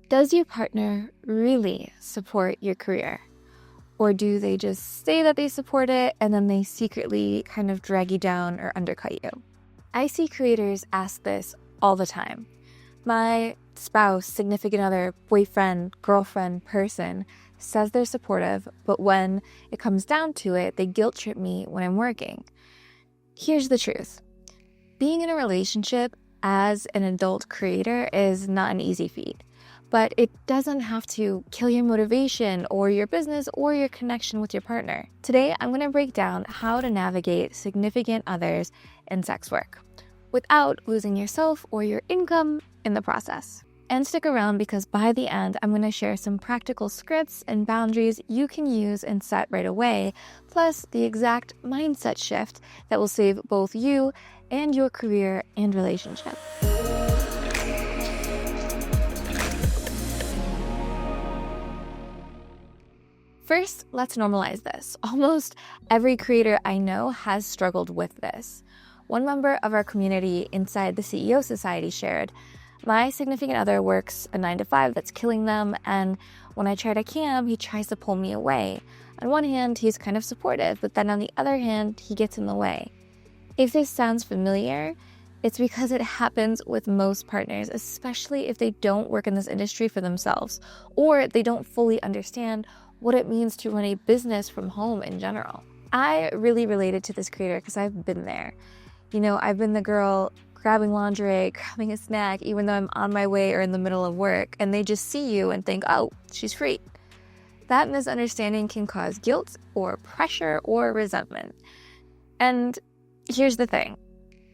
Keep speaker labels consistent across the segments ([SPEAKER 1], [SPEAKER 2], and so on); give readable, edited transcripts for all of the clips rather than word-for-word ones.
[SPEAKER 1] Does your partner really support your career? Or do they just say that they support it and then they secretly kind of drag you down or undercut you? I see creators ask this all the time. My spouse, significant other, boyfriend, girlfriend, person says they're supportive, but when it comes down to it, they guilt trip me when I'm working. Here's the truth. Being in a relationship as an adult creator is not an easy feat, but it doesn't have to kill your motivation or your business or your connection with your partner. Today, I'm going to break down how to navigate significant others in sex work without losing yourself or your income in the process. And stick around because by the end, I'm going to share some practical scripts and boundaries you can use and set right away, plus the exact mindset shift that will save both you and your career and relationship. First, let's normalize this. Almost every creator I know has struggled with this. One member of our community inside the CEO Society shared, "My significant other works a 9-to-5 that's killing them, and when I try to cam, he tries to pull me away. On one hand, he's kind of supportive, but then on the other hand, he gets in the way." If this sounds familiar, it's because it happens with most partners, especially if they don't work in this industry for themselves, or they don't fully understand what it means to run a business from home in general. I really related to this creator because I've been there. I've been the girl grabbing lingerie, grabbing a snack, even though I'm on my way or in the middle of work, and they just see you and think, oh, she's free. That misunderstanding can cause guilt or pressure or resentment. And here's the thing.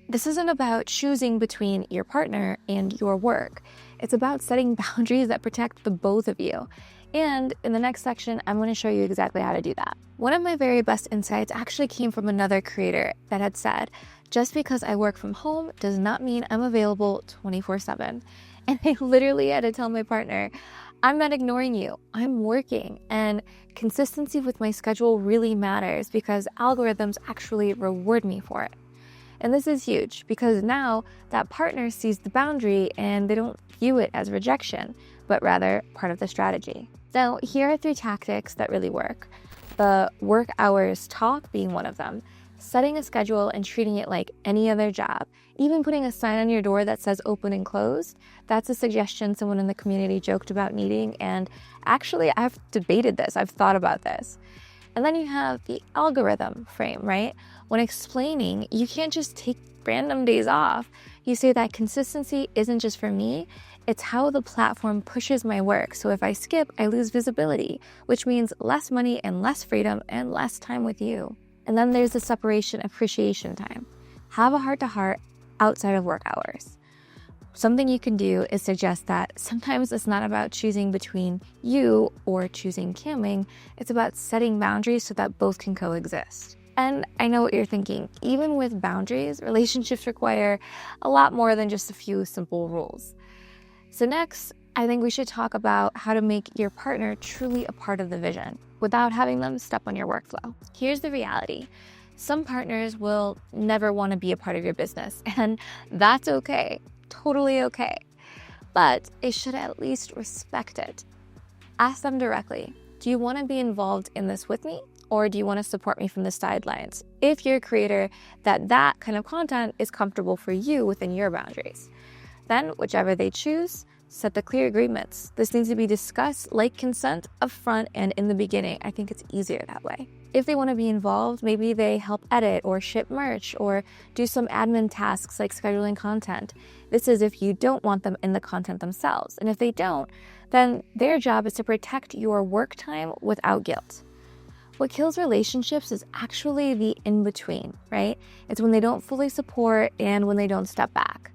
[SPEAKER 1] This isn't about choosing between your partner and your work. It's about setting boundaries that protect the both of you. And in the next section, I'm going to show you exactly how to do that. One of my very best insights actually came from another creator that had said, just because I work from home does not mean I'm available 24/7. And I literally had to tell my partner, I'm not ignoring you, I'm working. And consistency with my schedule really matters because algorithms actually reward me for it. And this is huge because now that partner sees the boundary and they don't view it as rejection, but rather part of the strategy. Now, here are 3 tactics that really work. The work hours talk being one of them. Setting a schedule and treating it like any other job. Even putting a sign on your door that says open and closed. That's a suggestion someone in the community joked about needing. And actually, I've debated this. I've thought about this. And then you have the algorithm frame, right? When explaining, you can't just take random days off. You say that consistency isn't just for me, it's how the platform pushes my work. So if I skip, I lose visibility, which means less money and less freedom and less time with you. And then there's the separation appreciation time. Have a heart-to-heart outside of work hours. Something you can do is suggest that sometimes it's not about choosing between you or choosing camming. It's about setting boundaries so that both can coexist. And I know what you're thinking. Even with boundaries, relationships require a lot more than just a few simple rules. So next, I think we should talk about how to make your partner truly a part of the vision without having them step on your workflow. Here's the reality. Some partners will never want to be a part of your business, and that's okay. Totally okay. But they should at least respect it. Ask them directly, do you want to be involved in this with me? Or do you want to support me from the sidelines? If you're a creator, that kind of content is comfortable for you within your boundaries. Then, whichever they choose, set the clear agreements. This needs to be discussed like consent upfront and in the beginning. I think it's easier that way. If they want to be involved, maybe they help edit or ship merch or do some admin tasks like scheduling content. This is if you don't want them in the content themselves. And if they don't, then their job is to protect your work time without guilt. What kills relationships is actually the in-between, right? It's when they don't fully support and when they don't step back.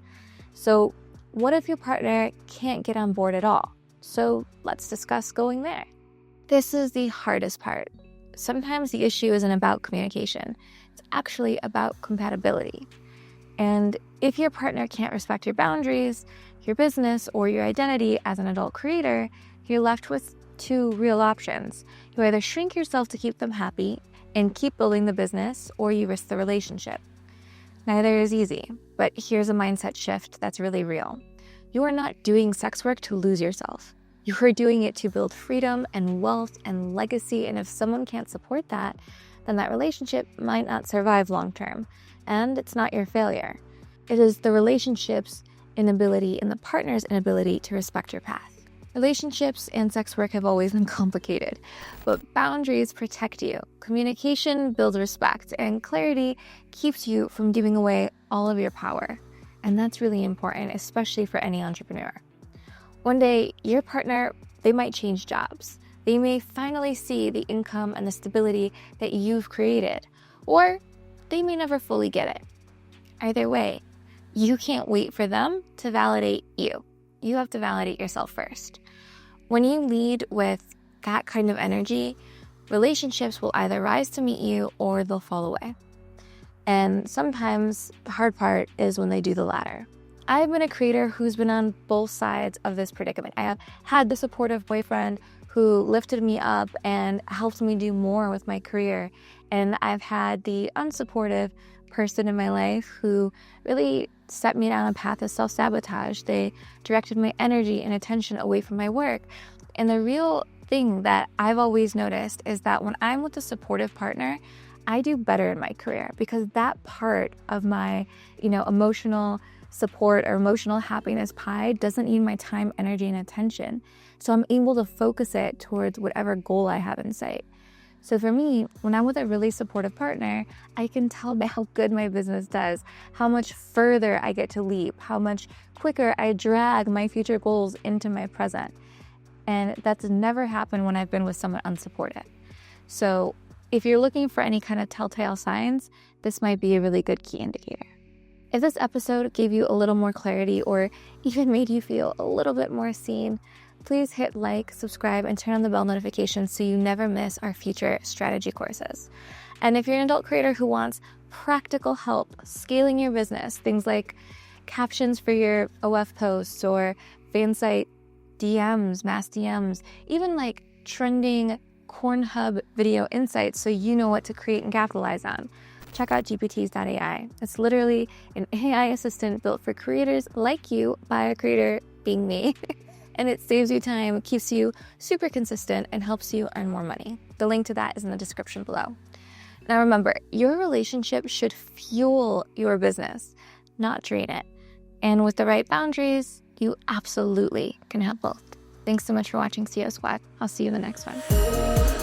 [SPEAKER 1] So what if your partner can't get on board at all? So let's discuss going there. This is the hardest part. Sometimes the issue isn't about communication. It's actually about compatibility. And if your partner can't respect your boundaries, your business, or your identity as an adult creator, you're left with 2 real options. You either shrink yourself to keep them happy and keep building the business, or you risk the relationship. Neither is easy, but here's a mindset shift that's really real. You are not doing sex work to lose yourself. You are doing it to build freedom and wealth and legacy. And if someone can't support that, then that relationship might not survive long term. And it's not your failure. It is the relationship's inability and the partner's inability to respect your path. Relationships and sex work have always been complicated, but boundaries protect you. Communication builds respect, and clarity keeps you from giving away all of your power. And that's really important, especially for any entrepreneur. One day, your partner, they might change jobs. They may finally see the income and the stability that you've created, or they may never fully get it. Either way, you can't wait for them to validate you. You have to validate yourself first. When you lead with that kind of energy, relationships will either rise to meet you or they'll fall away. And sometimes the hard part is when they do the latter. I've been a creator who's been on both sides of this predicament. I have had the supportive boyfriend who lifted me up and helped me do more with my career. And I've had the unsupportive person in my life who really set me down a path of self-sabotage. They directed my energy and attention away from my work. And the real thing that I've always noticed is that when I'm with a supportive partner, I do better in my career because that part of my, emotional support or emotional happiness pie doesn't need my time, energy, and attention. So I'm able to focus it towards whatever goal I have in sight. So for me, when I'm with a really supportive partner, I can tell by how good my business does, how much further I get to leap, how much quicker I drag my future goals into my present. And that's never happened when I've been with someone unsupported. So if you're looking for any kind of telltale signs, this might be a really good key indicator. If this episode gave you a little more clarity or even made you feel a little bit more seen, please hit like, subscribe, and turn on the bell notifications so you never miss our future strategy courses. And if you're an adult creator who wants practical help scaling your business, things like captions for your OF posts or fan site DMs, mass DMs, even like trending Cornhub video insights so you know what to create and capitalize on, check out gpts.ai. It's literally an AI assistant built for creators like you by a creator being me. And it saves you time, keeps you super consistent, and helps you earn more money. The link to that is in the description below. Now remember, your relationship should fuel your business, not drain it. And with the right boundaries, you absolutely can have both. Thanks so much for watching CEO Squad. I'll see you in the next one.